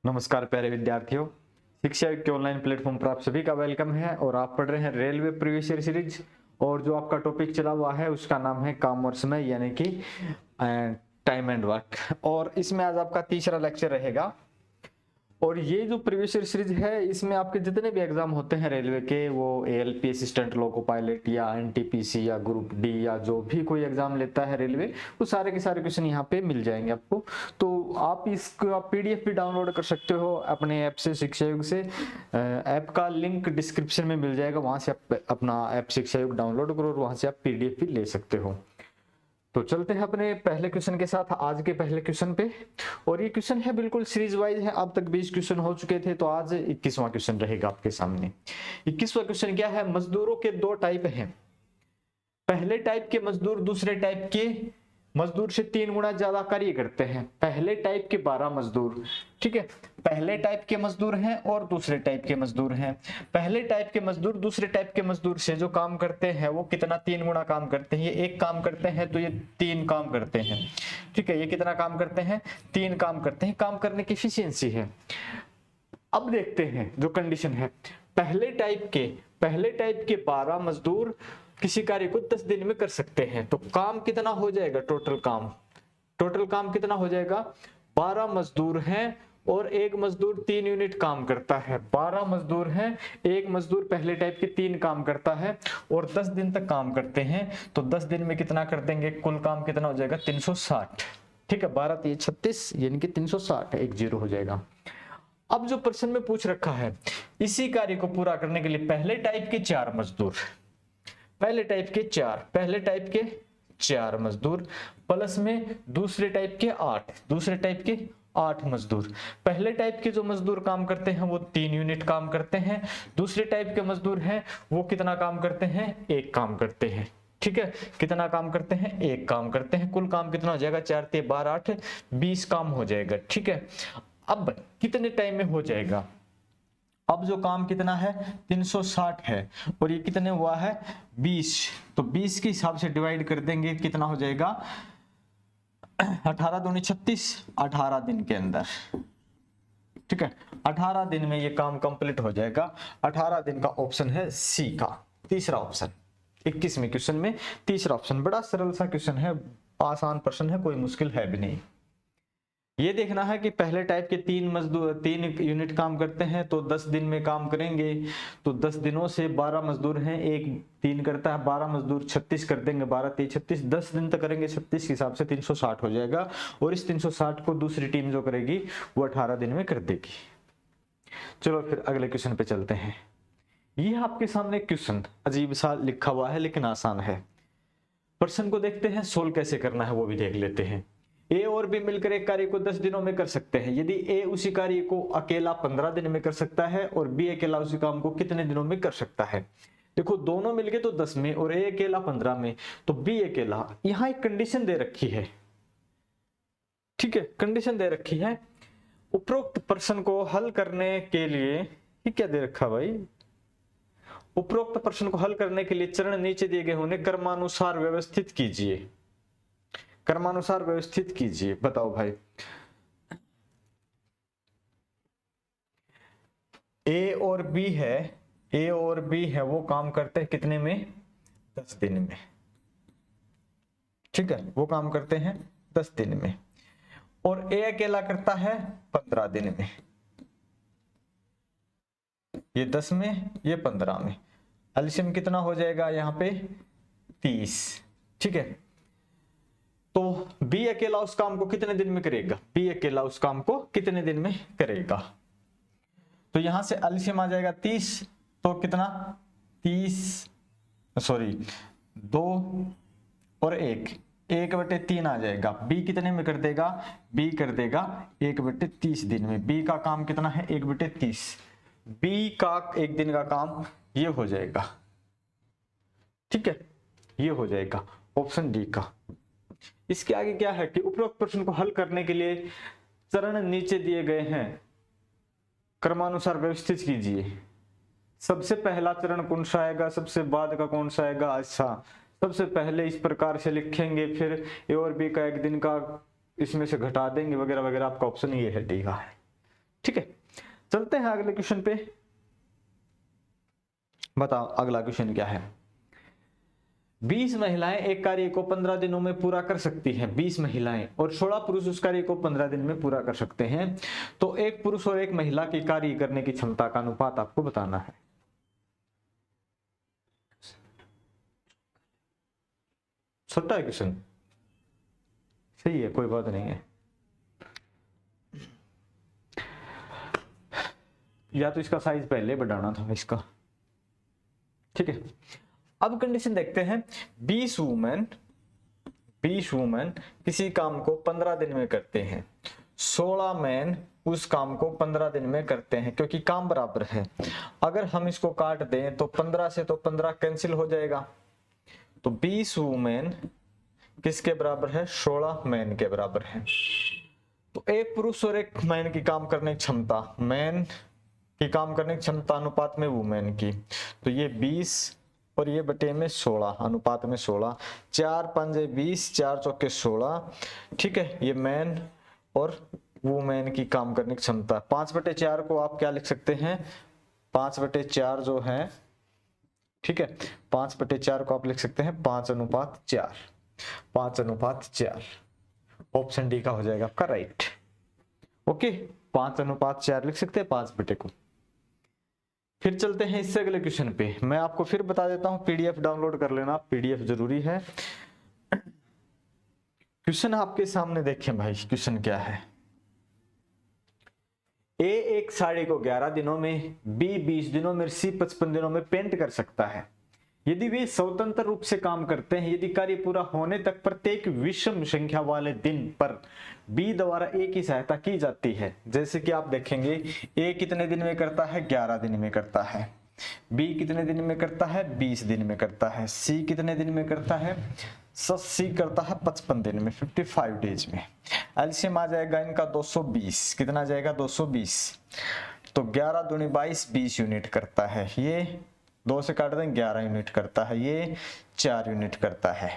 नमस्कार प्यारे विद्यार्थियों, शिक्षा के ऑनलाइन प्लेटफॉर्म पर आप सभी का वेलकम है। और आप पढ़ रहे हैं रेलवे प्रीवियस ईयर सीरीज। और जो आपका टॉपिक चला हुआ है उसका नाम है काम और समय, यानी कि टाइम एंड वर्क। और इसमें आज आपका तीसरा लेक्चर रहेगा। और ये जो प्रीवियस ईयर सीरीज है, इसमें आपके जितने भी एग्जाम होते हैं रेलवे के, वो एएलपी असिस्टेंट लोको पायलट या एनटीपीसी या ग्रुप डी या जो भी कोई एग्जाम लेता है रेलवे, वो सारे के सारे क्वेश्चन यहाँ पे मिल जाएंगे आपको। तो आप इसको पीडीएफ भी डाउनलोड कर सकते हो अपने ऐप से, शिक्षा युग से। ऐप का लिंक डिस्क्रिप्शन में मिल जाएगा, वहां से आप अपना ऐप शिक्षा युग डाउनलोड करो और वहां से आप पीडीएफ भी ले सकते हो। तो चलते हैं अपने पहले क्वेश्चन के साथ, आज के पहले क्वेश्चन पे। और ये क्वेश्चन है बिल्कुल सीरीज वाइज है, अब तक 20 क्वेश्चन हो चुके थे, तो आज 21वां क्वेश्चन रहेगा आपके सामने। 21वां क्वेश्चन क्या है? मजदूरों के दो टाइप हैं। पहले टाइप के मजदूर दूसरे टाइप के मजदूर से 3 गुना ज्यादा कार्य करते हैं। पहले टाइप के 12 मजदूर, ठीक है। पहले टाइप के मजदूर हैं और दूसरे टाइप के मजदूर हैं। पहले टाइप के मजदूर दूसरे टाइप के मजदूर से जो काम करते हैं वो कितना 3 गुना काम करते हैं। ये एक काम करते हैं तो ये 3 काम करते हैं, ठीक है। ये कितना काम करते हैं? 3 काम करते हैं। काम करने की एफिशिएंसी है। अब देखते हैं जो कंडीशन है। पहले टाइप के 12 मजदूर किसी कार्य को 10 दिन में कर सकते हैं। तो काम कितना हो जाएगा? टोटल काम कितना हो जाएगा? 12 मजदूर हैं और एक मजदूर 3 यूनिट काम करता है। 12 मजदूर हैं, एक मजदूर पहले टाइप के 3 काम करता है और 10 दिन तक काम करते हैं। तो 10 दिन में कितना कर देंगे? कुल काम कितना हो जाएगा? 360, ठीक है। 12 3 36 यानी कि 360, एक जीरो हो जाएगा। अब जो प्रश्न में पूछ रखा है, इसी कार्य को पूरा करने के लिए पहले टाइप के 4 मजदूर, पहले टाइप के 4 मजदूर प्लस में दूसरे टाइप के 8 मजदूर। पहले टाइप के जो मजदूर काम करते हैं वो 3 यूनिट काम करते हैं। दूसरे टाइप के मजदूर हैं वो कितना काम करते हैं? 1 काम करते हैं, ठीक है। कितना काम करते हैं? 1 काम करते हैं। कुल काम कितना हो जाएगा? 4 3 12 8 20 काम हो जाएगा, ठीक है। अब कितने टाइम में हो जाएगा? अब जो काम कितना है? 360 है और ये कितने हुआ है? 20। तो 20 के हिसाब से डिवाइड कर देंगे, कितना हो जाएगा? 18 दूनी 36, 18 दिन के अंदर, ठीक है। 18 दिन में ये काम कंप्लीट हो जाएगा। 18 दिन का ऑप्शन है सी का, तीसरा ऑप्शन। 21वें क्वेश्चन में तीसरा ऑप्शन। बड़ा सरल सा क्वेश्चन है, आसान प्रश्न है, कोई मुश्किल है भी नहीं। ये देखना है कि पहले टाइप के 3 यूनिट काम करते हैं तो 10 दिन में काम करेंगे। तो 10 दिनों से 12 मजदूर हैं, एक 3 करता है, 12 मजदूर 36 कर देंगे, 12 3 36, 10 दिन तक करेंगे। 36 के हिसाब से 360 हो जाएगा। और इस 360 को दूसरी टीम जो करेगी वो 18 दिन में कर देगी। चलो फिर अगले क्वेश्चन पे चलते हैं। ये आपके सामने क्वेश्चन अजीब सा लिखा हुआ है लेकिन आसान है। प्रश्न को देखते हैं, सोल्व कैसे करना है वो भी देख लेते हैं। ए और बी मिलकर एक कार्य को 10 दिनों में कर सकते हैं। यदि ए उसी कार्य को अकेला 15 दिन में कर सकता है और बी अकेला उसी काम को कितने दिनों में कर सकता है? देखो, दोनों मिलके तो 10 में और ए अकेला 15 में, तो बी अकेला। यहां एक कंडीशन दे रखी है, ठीक है। कंडीशन दे रखी है। उपरोक्त प्रश्न को हल करने के लिए, ये क्या दे रखा भाई? उपरोक्त प्रश्न को हल करने के लिए चरण नीचे दिए गए होने क्रमानुसार व्यवस्थित कीजिए। क्रमानुसार व्यवस्थित कीजिए। बताओ भाई। ए और बी है, वो काम करते हैं कितने में? 10 दिन में, ठीक है। वो काम करते हैं 10 दिन में और ए अकेला करता है 15 दिन में। ये 10 में, ये 15 में। एलसीएम कितना हो जाएगा यहाँ पे? 30, ठीक है। तो बी अकेला उस काम को कितने दिन में करेगा? बी अकेला उस काम को कितने दिन में करेगा? तो यहां से एलसीएम आ जाएगा 30, तो कितना? 30 सॉरी 2 और 1/3 आ जाएगा। बी कितने में कर देगा? बी कर देगा 1/30 दिन में। बी का काम कितना है? 1/30। बी का एक दिन का काम ये हो जाएगा, ठीक है। ये हो जाएगा ऑप्शन डी का। इसके आगे क्या है कि उपरोक्त प्रश्न को हल करने के लिए चरण नीचे दिए गए हैं, क्रमानुसार व्यवस्थित कीजिए। सबसे पहला चरण कौन सा आएगा? सबसे बाद का कौन सा आएगा? अच्छा, सबसे पहले इस प्रकार से लिखेंगे, फिर ए और बी का एक दिन का इसमें से घटा देंगे वगैरह वगैरह। आपका ऑप्शन ये है डी का है, ठीक है, चलते हैं अगले क्वेश्चन पे। बताओ अगला क्वेश्चन क्या है। 20 महिलाएं एक कार्य को 15 दिनों में पूरा कर सकती हैं, 20 महिलाएं, और 16 पुरुष उस कार्य को 15 दिन में पूरा कर सकते हैं। तो एक पुरुष और एक महिला की कार्य करने की क्षमता का अनुपात आपको बताना है। छोटा है क्वेश्चन, सही है, कोई बात नहीं है। या तो इसका साइज पहले बढ़ाना था इसका, ठीक है। अब कंडीशन देखते हैं। 20 वुमेन किसी काम को 15 दिन में करते हैं, 16 मैन उस काम को 15 दिन में करते हैं, क्योंकि काम बराबर है। अगर हम इसको काट दें तो 15 से तो 15 कैंसिल हो जाएगा। तो 20 वुमेन किसके बराबर है, 16 मैन के बराबर है। तो एक पुरुष और एक मैन की काम करने की क्षमता, मैन की काम करने की क्षमता अनुपात में वुमेन की, तो ये 20 और ये बटे में 16, अनुपात में 16, 4 5 20, 4 चौके 16, ठीक है। ये मैन और वुमेन की काम करने की क्षमता। 5/4 को आप क्या लिख सकते हैं, 5/4 जो है, ठीक है, 5/4 को आप लिख सकते हैं 5:4, 5:4। ऑप्शन डी का हो जाएगा आपका राइट। ओके, 5:4 लिख सकते हैं 5 को। फिर चलते हैं इससे अगले क्वेश्चन पे। मैं आपको फिर बता देता हूं, पीडीएफ डाउनलोड कर लेना, पीडीएफ जरूरी है। क्वेश्चन आपके सामने देखें भाई, क्वेश्चन क्या है। ए एक साड़ी को 11 दिनों में, बी 20 दिनों में, सी 55 दिनों में पेंट कर सकता है। यदि वे स्वतंत्र रूप से काम करते हैं, यदि कार्य पूरा होने तक प्रत्येक विषम संख्या वाले दिन पर बी द्वारा ए की सहायता की जाती है। जैसे कि आप देखेंगे, ए कितने दिन में करता है, 11 दिन में करता है। बी कितने दिन में करता है, 20 दिन में करता है। सी कितने दिन में करता है, सी करता है 55 दिन में, 55 डेज में। एलसीएम आ जाएगा इनका 220, कितना जाएगा 220। तो 11 दूनी 22, 20 यूनिट करता है। ये 2 से काट दें 11 यूनिट करता है, ये 4 यूनिट करता है।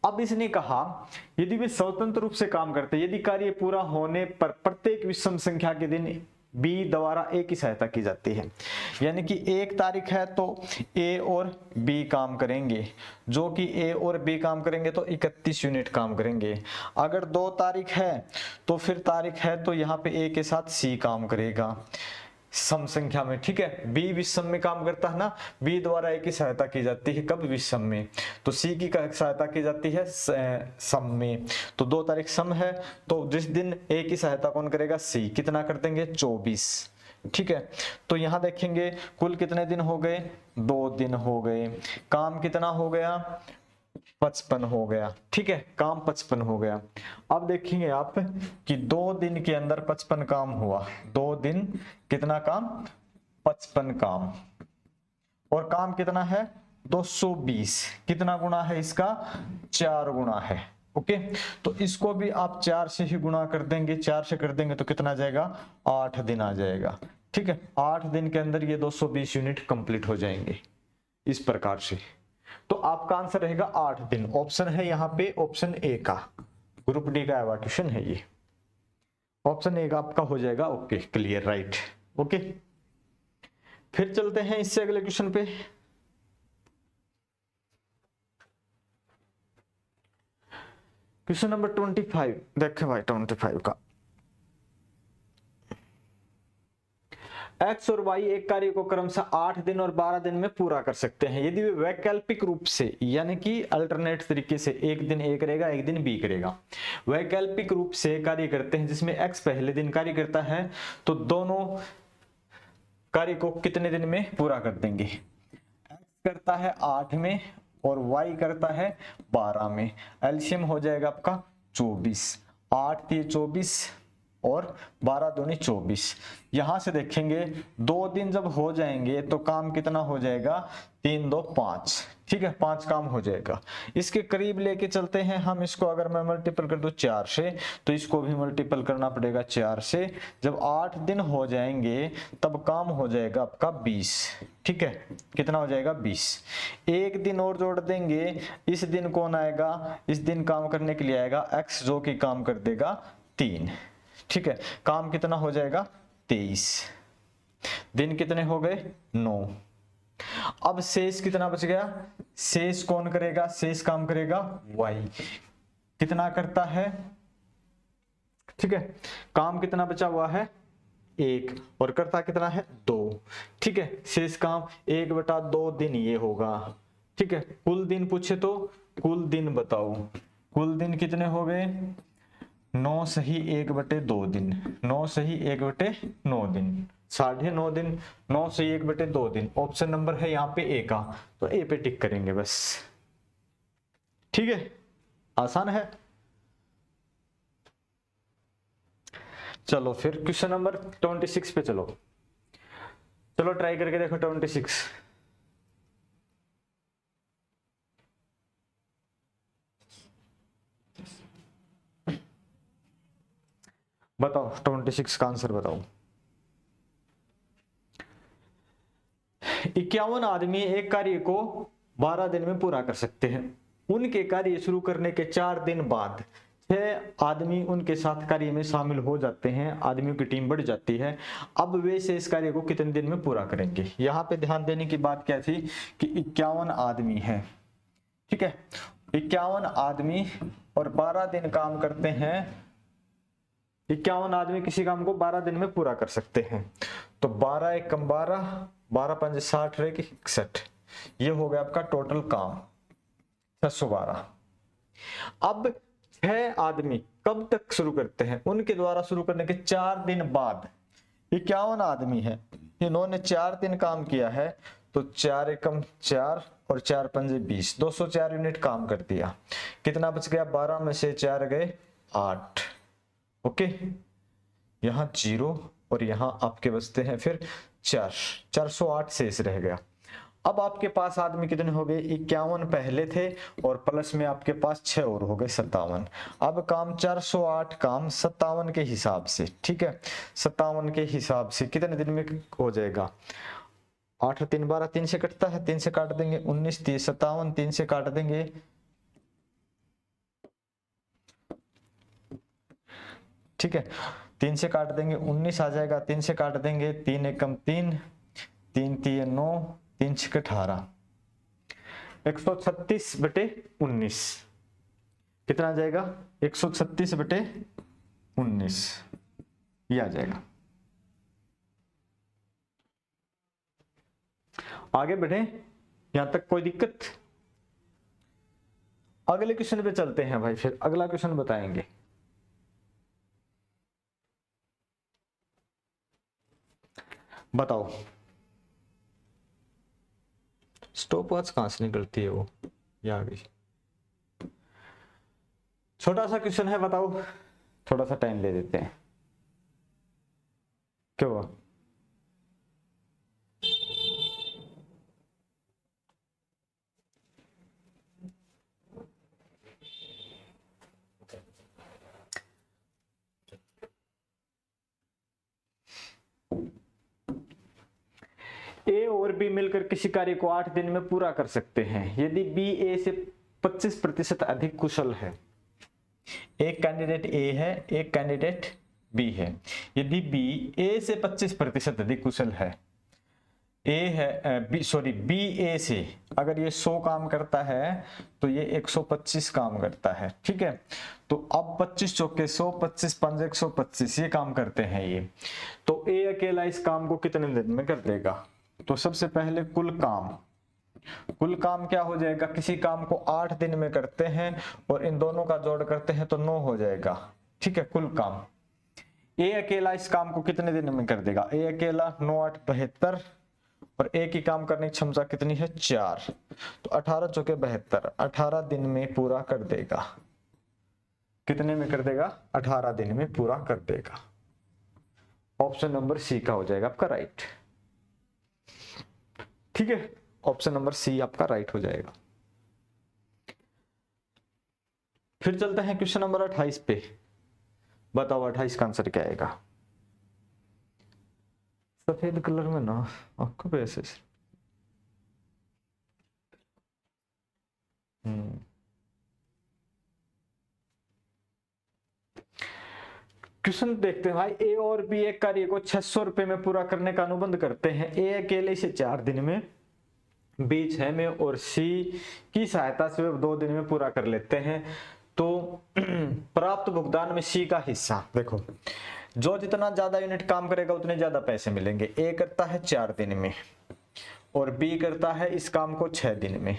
अब इसने कहा यदि वे स्वतंत्र रूप से काम करते, यदि कार्य पूरा होने पर प्रत्येक विषम संख्या के दिन बी द्वारा ए की सहायता की जाती है। यानी कि 1 तारीख है तो ए और बी काम करेंगे, जो कि ए और बी काम करेंगे तो 31 यूनिट काम करेंगे। अगर 2 तारीख है तो फिर तारीख है तो यहाँ पे ए के साथ सी काम करेगा सम संख्या में, ठीक है। बी विषम में काम करता है ना, बी द्वारा ए की सहायता की जाती है कब, विषम में। तो सी की सहायता की जाती है सम में। तो 2 तारीख सम है, तो जिस दिन ए की सहायता कौन करेगा, सी। कितना कर देंगे, 24, ठीक है। तो यहां देखेंगे कुल कितने दिन हो गए, 2 दिन हो गए। काम कितना हो गया, 55 हो गया, ठीक है। काम 55 हो गया। अब देखेंगे आप कि 2 दिन के अंदर 55 काम हुआ। 2 दिन कितना काम, 55 काम। और काम कितना है, 220। कितना गुना है इसका, 4 गुना है। ओके, तो इसको भी आप 4 से ही गुणा कर देंगे, 4 से कर देंगे तो कितना जाएगा, 8 दिन आ जाएगा, ठीक है। 8 दिन के अंदर ये 220 यूनिट कंप्लीट हो जाएंगे इस प्रकार से। तो आपका आंसर रहेगा 8 दिन। ऑप्शन है यहाँ पे ऑप्शन ए का, ग्रुप डी का क्वेश्चन है ये। ऑप्शन ए का आपका हो जाएगा ओके, क्लियर, राइट। ओके, फिर चलते हैं इससे अगले क्वेश्चन पे। क्वेश्चन नंबर 25 देखें भाई, 25 का। एक्स और वाई एक कार्य को क्रमशः 8 दिन और 12 दिन में पूरा कर सकते हैं, यदि वे वैकल्पिक रूप से, यानी कि अल्टरनेट तरीके से, एक दिन ए करेगा एक दिन बी करेगा, वैकल्पिक रूप से कार्य करते हैं, जिसमें एक्स पहले दिन कार्य करता है, तो दोनों कार्य को कितने दिन में पूरा कर देंगे। एक्स करता है 8 में और वाई करता है 12 में। एलसीएम हो जाएगा आपका 24, 8 3 24 और 12 दूनी 24। यहां से देखेंगे 2 दिन जब हो जाएंगे तो काम कितना हो जाएगा, 3 2 5, ठीक है, 5 काम हो जाएगा। इसके करीब लेके चलते हैं हम इसको। अगर मैं मल्टीपल कर दूं 4 से, तो इसको भी मल्टीपल करना पड़ेगा 4 से। जब 8 दिन हो जाएंगे तब काम हो जाएगा आपका 20, ठीक है। कितना हो जाएगा, 20। एक दिन और जोड़ देंगे, इस दिन कौन आएगा, इस दिन काम करने के लिए आएगा एक्स, जो कि काम कर देगा 3, ठीक है। काम कितना हो जाएगा, 23। दिन कितने हो गए? 9। अब शेष कितना बच गया? शेष कौन करेगा? शेष काम करेगा y। कितना करता है? ठीक है, काम कितना बचा हुआ है? 1, और करता कितना है? 2। ठीक है, शेष काम 1/2 दिन ये होगा। ठीक है, कुल दिन पूछे तो कुल दिन बताओ। कुल दिन कितने हो गए? 9 सही 1/2 दिन, 9 सही 1/9 दिन, 9.5 दिन, 9 सही 1/2 दिन। ऑप्शन नंबर है यहाँ पे ए का, तो ए पे टिक करेंगे बस। ठीक है, आसान है। चलो फिर क्वेश्चन नंबर 26 पे चलो। चलो ट्राई करके देखो 26। बताओ 26 का आंसर बताओ। 51 आदमी एक कार्य को 12 दिन में पूरा कर सकते हैं। उनके कार्य शुरू करने के 4 दिन बाद 6 आदमी उनके साथ कार्य में शामिल हो जाते हैं। आदमियों की टीम बढ़ जाती है। अब वे शेष कार्य को कितने दिन में पूरा करेंगे? यहाँ पे ध्यान देने की बात क्या थी कि 51 आदमी है। ठीक है, 51 आदमी और 12 दिन काम करते हैं। 51 आदमी किसी काम को 12 दिन में पूरा कर सकते हैं। तो 12 एकम 12, 12 पंजे 60 रहेगी 61। ये हो गया आपका टोटल काम 612। अब 6 आदमी कब तक शुरू करते हैं? उनके द्वारा शुरू करने के 4 दिन बाद। 51 आदमी है, इन्होंने 4 दिन काम किया है, तो 4 एकम 4 और 4 पंजे 20, 204 यूनिट काम कर दिया। कितना बच गया? 12 में से 4 गए 8। ओके, यहां 0 और यहां आपके बचते हैं फिर 4, 408 शेष रह गया। अब आपके पास आदमी कितने हो गए? 51 पहले थे और प्लस में आपके पास 6 और हो गए 57। अब काम 408 काम 57 के हिसाब से। ठीक है, 57 के हिसाब से कितने दिन में हो जाएगा? 8 3 12, 3 से कटता है, 3 से काट देंगे 19, 30 57, 3 से काट देंगे। ठीक है, 3 से काट देंगे 19 आ जाएगा, 3 से काट देंगे 3 एकम 3, 3 3 9, 3 6 18, 136/19 कितना आ जाएगा? 136/19 ये आ जाएगा। आगे बढ़े, यहां तक कोई दिक्कत? अगले क्वेश्चन पे चलते हैं भाई, फिर अगला क्वेश्चन बताएंगे। बताओ स्टॉप वॉच कहां से निकलती है? वो ये आ गई। छोटा सा क्वेश्चन है, बताओ। थोड़ा सा टाइम ले देते हैं। क्या हुआ? ए और बी मिलकर किसी कार्य को 8 दिन में पूरा कर सकते हैं यदि बी ए से 25% अधिक कुशल है। एक कैंडिडेट ए है, एक कैंडिडेट बी है। यदि बी ए से 25% अधिक कुशल है, ए है बी ए से अगर ये 100 काम करता है तो ये 125 काम करता है। ठीक है, तो अब 25 चौके 100, 25 5 125 ये काम करते हैं ये। तो ए अकेला इस काम को कितने दिन में कर देगा? तो सबसे पहले कुल काम क्या हो जाएगा? किसी काम को 8 दिन में करते हैं और इन दोनों का जोड़ करते हैं तो 9 हो जाएगा। ठीक है, कुल काम। ए अकेला इस काम को कितने दिन में कर देगा? ए अकेला 9 8 72 और ए की काम करने की क्षमता कितनी है? 4, तो 18 चौके 72, 18 दिन में पूरा कर देगा। कितने में कर देगा? 18 दिन में पूरा कर देगा। ऑप्शन नंबर सी का हो जाएगा आपका राइट। ठीक है, ऑप्शन नंबर सी आपका राइट हो जाएगा। फिर चलते हैं क्वेश्चन नंबर 28 पे। बताओ 28 का आंसर क्या आएगा? सफेद कलर में ना आपको पे ऐसे क्वेश्चन देखते हैं भाई, ए और बी एक कार्य को 600 रुपए में पूरा करने का अनुबंध करते हैं। ए अकेले इसे 4 दिन में, बी 6 में और सी की सहायता से वे 2 दिन में पूरा कर लेते हैं। तो प्राप्त भुगतान में सी का हिस्सा देखो, जो जितना ज्यादा यूनिट काम करेगा उतने ज्यादा पैसे मिलेंगे। ए करता है 4 दिन में और बी करता है इस काम को 6 दिन में।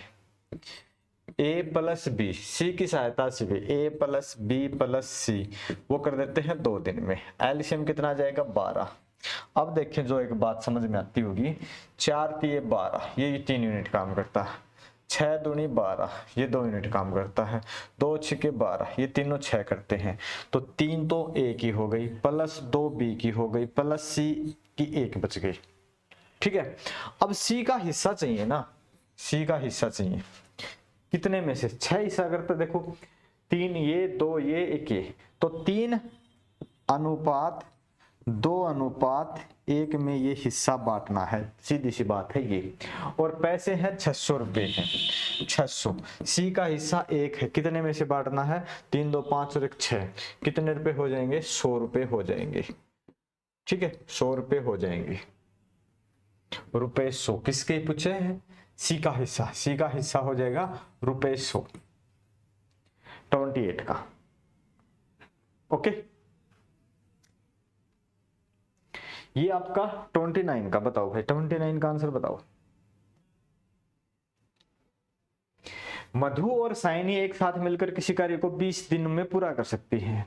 ए प्लस बी, सी की सहायता से भी ए प्लस बी प्लस सी वो कर देते हैं 2 दिन में। एलसीएम कितना आ जाएगा 12। अब देखें जो एक बात समझ में आती होगी, 4 3 12 ये 3 यूनिट काम करता है, 6 दूनी 12 ये 2 यूनिट काम करता है, 2 6 12 ये तीनों 6 करते हैं। तो 3 तो ए की हो गई प्लस 2 बी की हो गई प्लस सी की 1 बच गई। ठीक है, अब सी का हिस्सा चाहिए ना, सी का हिस्सा चाहिए कितने में से 6 हिस्सा करते, देखो 3 ये 2 ये 1 ये, तो 3 अनुपात 2 अनुपात 1 में ये हिस्सा बांटना है, सीधी सी बात है ये। और पैसे हैं 600 रुपए हैं, 600। सी का हिस्सा 1 है, कितने में से बांटना है 3 2 5 और 1 6, कितने रुपए हो जाएंगे 100 रुपए हो जाएंगे। ठीक है, 100 रुपए हो जाएंगे, रुपए 100 किसके पूछे हैं, सी का हिस्सा, सी का हिस्सा हो जाएगा रुपए 100 28 का। ओके, ये आपका 29 का बताओ भाई, 29 का आंसर बताओ। मधु और साइनी एक साथ मिलकर किसी कार्य को 20 दिन में पूरा कर सकती हैं।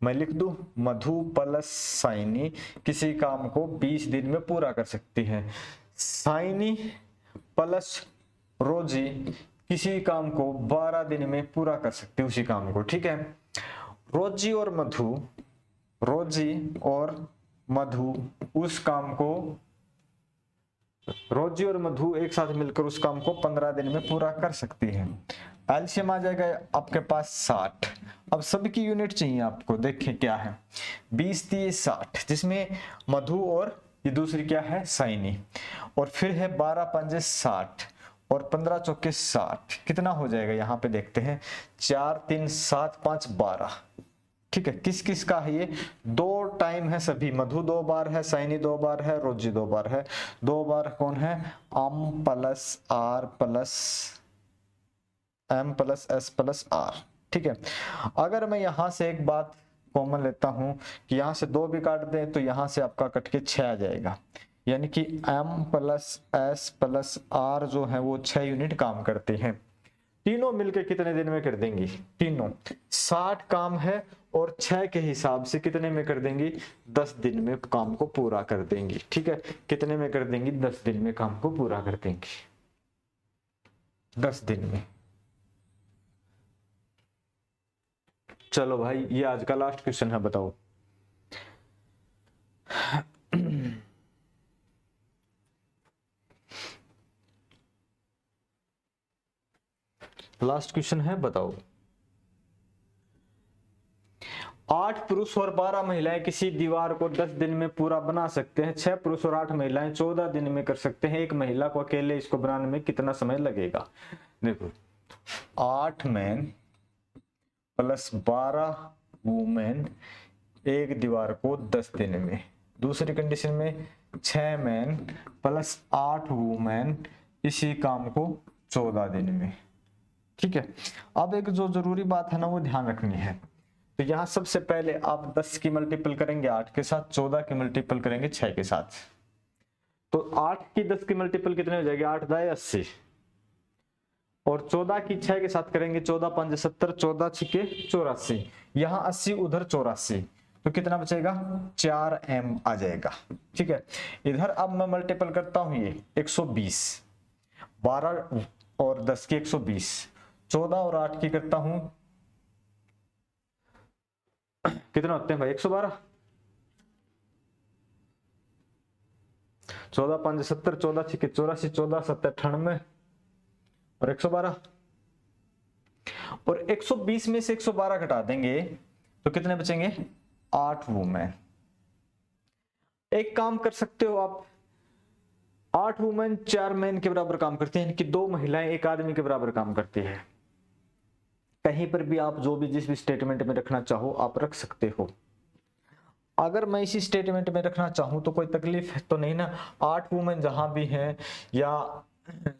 मैं लिख दूं, मधु प्लस साइनी किसी काम को 20 दिन में पूरा कर सकती है। साइनी प्लस रोजी किसी काम को 12 दिन में पूरा कर सकती है उसी काम को। ठीक है, रोजी और मधु उस काम को, रोजी और मधु एक साथ मिलकर उस काम को 15 दिन में पूरा कर सकती है। एलसीएम आ जाएगा आपके पास 60। अब सबकी यूनिट चाहिए आपको, देखें क्या है 20 30 60, जिसमें मधु और ये दूसरी क्या है साइनी, और फिर है 12 5 60 और 15 चौके 60, कितना हो जाएगा यहाँ पे देखते हैं 4 3 7 5 12। ठीक है, किस किस का है ये, 2 टाइम है सभी, मधु 2 बार है, साइनी 2 बार है, रोजी 2 बार है। 2 बार कौन है, M plus R plus M plus S plus R. ठीक है, अगर मैं यहां से एक बात कॉमन लेता हूं कि यहां से 2 भी काट दें तो यहां से आपका कट के 6 आ जाएगा, यानी कि M plus S plus R जो है वो 6 यूनिट काम करते हैं। तीनों मिलकर कितने दिन में कर देंगी, तीनों 60 काम है और 6 के हिसाब से कितने में कर देंगी 10 दिन में काम को पूरा कर देंगी। ठीक है, कितने में कर देंगी 10 दिन में काम को पूरा कर देंगी, 10 दिन में। चलो भाई, ये आज का लास्ट क्वेश्चन है, बताओ। लास्ट क्वेश्चन है, बताओ। 8 पुरुष और 12 महिलाएं किसी दीवार को 10 दिन में पूरा बना सकते हैं। 6 पुरुष और 8 महिलाएं 14 दिन में कर सकते हैं। एक महिला को अकेले इसको बनाने में कितना समय लगेगा। देखो 8 मैन प्लस 12 वुमेन एक दीवार को 10 दिन में। दूसरी कंडीशन में 6 मैन प्लस 8 वुमेन इसी काम को 14 दिन में। ठीक है, अब एक जो जरूरी बात है ना वो ध्यान रखनी है। तो यहां सबसे पहले आप 10 की मल्टीपल करेंगे 8 के साथ, 14 की मल्टीपल करेंगे 6 के साथ। तो 8 की 10 की मल्टीपल कितने हो जाएगी, 8 दाए 80, और 14 की 6 के साथ करेंगे 14 5 70, 14 6 84, यहाँ 80 उधर 84, तो कितना बचेगा 4m आ जाएगा। ठीक है, इधर अब मैं मल्टीपल करता हूं ये 120, 12 और 10 की 120, 14 और 8 की करता हूं कितना होते हैं भाई 112, 14 5 70, 14 6 84, 14 7 98 और 112, और 120 में से 112 घटा देंगे तो कितने बचेंगे 8 वुमेन। एक काम कर सकते हो आप, 8 वुमेन 4 मैन के बराबर काम करते हैं, यानी कि 2 महिलाएं 1 आदमी के बराबर काम करती है। कहीं पर भी आप जो भी जिस भी स्टेटमेंट में रखना चाहो आप रख सकते हो। अगर मैं इसी स्टेटमेंट में रखना चाहूं तो कोई तकलीफ तो नहीं ना। 8 वुमेन जहां भी हैं, या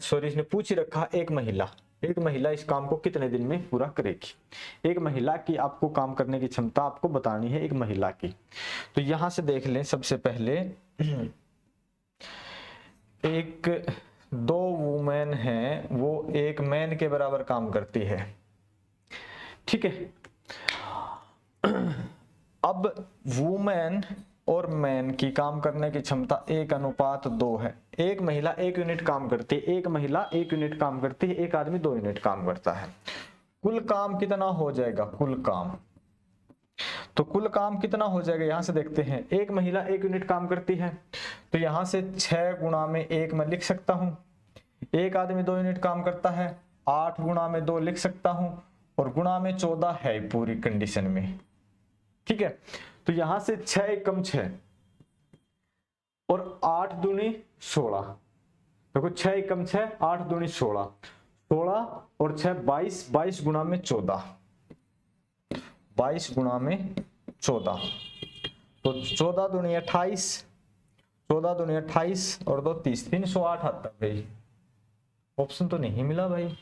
सॉरी इसने पूछ ही रखा एक महिला इस काम को कितने दिन में पूरा करेगी। एक महिला की आपको काम करने की क्षमता आपको बतानी है, एक महिला की। तो यहां से देख लें, सबसे पहले एक 2 वुमेन हैं, वो एक मैन के बराबर काम करती है, ठीक है। अब वुमेन और मैन की काम करने की क्षमता 1:2 है। एक महिला 1 यूनिट काम करती है, एक महिला 1 यूनिट काम करती है, एक आदमी 2 यूनिट काम करता है। कुल काम कितना हो जाएगा? कुल काम, तो कुल काम कितना हो जाएगा यहां से देखते हैं। एक महिला 1 यूनिट काम करती है, तो यहां से 6 गुणा में 1 मैं लिख सकता हूं। एक आदमी 2 यूनिट काम करता है, 8 गुणा में 2 लिख सकता हूं, और गुणा में 14 है पूरी कंडीशन में, ठीक है। तो यहां से 6 एकम 6 और 8 दूनी 16, देखो 6 एकम 6, 8 दूनी 16, 16 और 6 22, 22 गुणा में 14, 22 गुणा में 14, तो 14 दूनी 28, 14 दूनी 28 और 2 30, 308 आता भाई। ऑप्शन तो नहीं मिला भाई।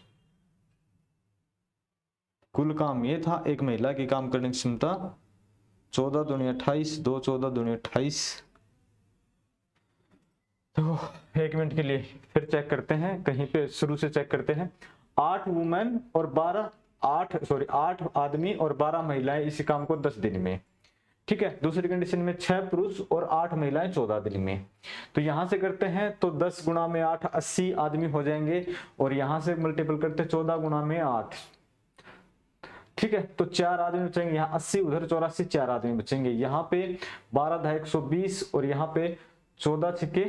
कुल काम ये था, एक महिला की काम करने की क्षमता 14 दूनी 28, 2 14 दूनी 28। तो 1 मिनट के लिए फिर चेक करते हैं, कहीं पे शुरू से चेक करते हैं। 8 वुमेन और 8 आदमी और 12 महिलाएं इसी काम को 10 दिन में, ठीक है। दूसरी कंडीशन में 6 पुरुष और 8 महिलाएं 14 दिन में। तो यहां से करते हैं तो 10 गुणा में 8 80 आदमी हो जाएंगे, और यहां से मल्टीपल करते 14 गुणा में 8, ठीक है। तो 4 आदमी बचेंगे, यहाँ 80 उधर 84, 4 आदमी बचेंगे। यहाँ पे 12 × 120 और यहाँ पे 14 छिके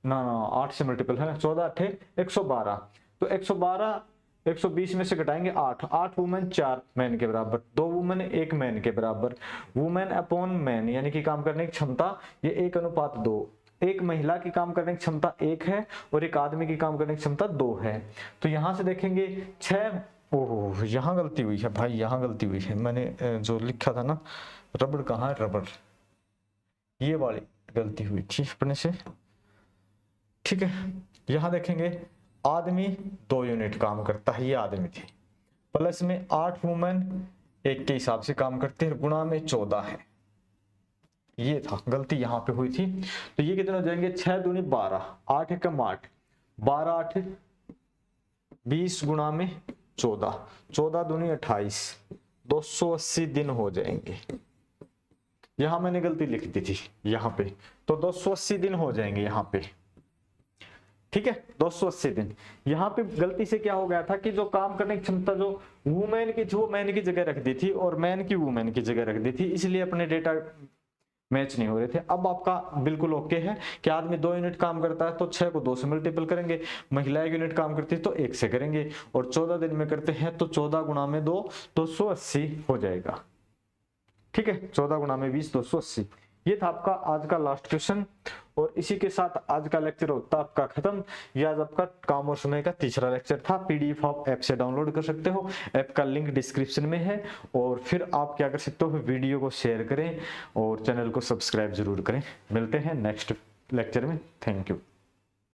ना 8 से मल्टीपल है ना, 14 8 112, तो 112 120 में से घटाएंगे 8 वुमेन 4 मैन के बराबर, 2 वुमेन 1 मैन के बराबर, वुमेन अपॉन मैन यानी कि काम करने की क्षमता ये 1:2। एक महिला की काम करने की क्षमता 1 है और एक आदमी की काम करने की क्षमता 2 है। तो यहां से देखेंगे 6, ओह यहाँ गलती हुई है भाई, यहाँ गलती हुई है। मैंने जो लिखा था ना, रबड़ कहाँ है, रबड़, ये वाली गलती हुई थी अपने से, ठीक है। यहां देखेंगे आदमी 2 यूनिट काम करता है, ये आदमी थी, प्लस में 8 वुमेन 1 के हिसाब से काम करते हैं, गुणा में 14 है, ये था गलती यहाँ पे हुई थी। तो ये कितने हो जाएंगे, 6 दूनी 12, 8 एकम 8, 12 8 20 गुणा में 14, 14 दूनी 28, 280 दिन हो जाएंगे। यहां मैंने गलती लिख दी थी यहाँ पे, तो 280 दिन हो जाएंगे यहाँ पे, ठीक है। 280 दिन। यहाँ पे गलती से क्या हो गया था कि जो काम करने की क्षमता जो वुमेन की थी वो मैन की जगह रख दी थी और मैन की वुमेन की जगह रख दी थी, इसलिए अपने डेटा मैच नहीं हो रहे थे। अब आपका बिल्कुल ओके है कि आदमी 2 यूनिट काम करता है तो 6 को 2 से मल्टीपल करेंगे, महिला 1 यूनिट काम करती है तो 1 से करेंगे, और 14 दिन में करते हैं तो 14 गुणा में 2 280 हो जाएगा, ठीक है। 14 गुणा में 20 280। ये था आपका आज का लास्ट क्वेश्चन, और इसी के साथ आज का लेक्चर होता है आपका खत्म। ये आज आपका काम और समय का तीसरा लेक्चर था। पीडीएफ आप ऐप से डाउनलोड कर सकते हो, ऐप का लिंक डिस्क्रिप्शन में है। और फिर आप क्या कर सकते हो, वीडियो को शेयर करें और चैनल को सब्सक्राइब जरूर करें। मिलते हैं नेक्स्ट लेक्चर में। Thank you.